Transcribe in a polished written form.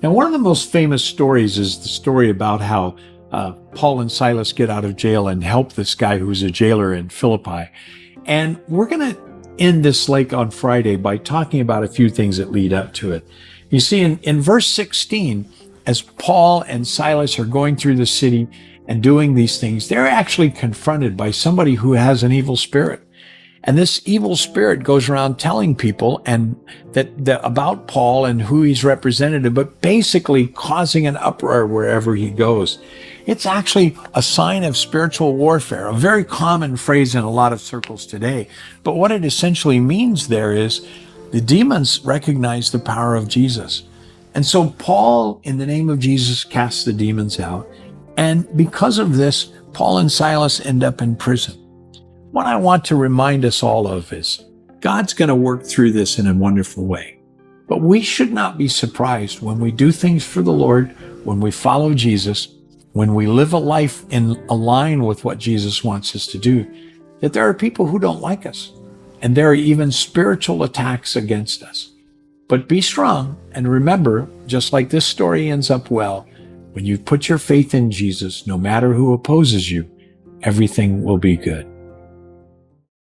Now, one of the most famous stories is the story about how Paul and Silas get out of jail and help this guy who's a jailer in Philippi. And we're going to end this like on Friday by talking about a few things that lead up to it. You see, in verse 16, as Paul and Silas are going through the city and doing these things, they're actually confronted by somebody who has an evil spirit. And this evil spirit goes around telling people and about Paul and who he's representative, but basically causing an uproar wherever he goes. It's actually a sign of spiritual warfare, a very common phrase in a lot of circles today. But what it essentially means there is the demons recognize the power of Jesus. And so Paul, in the name of Jesus, casts the demons out. And because of this, Paul and Silas end up in prison. What I want to remind us all of is God's going to work through this in a wonderful way. But we should not be surprised when we do things for the Lord, when we follow Jesus, when we live a life in line with what Jesus wants us to do, that there are people who don't like us. And there are even spiritual attacks against us. But be strong and remember, just like this story ends up well, when you put your faith in Jesus, no matter who opposes you, everything will be good.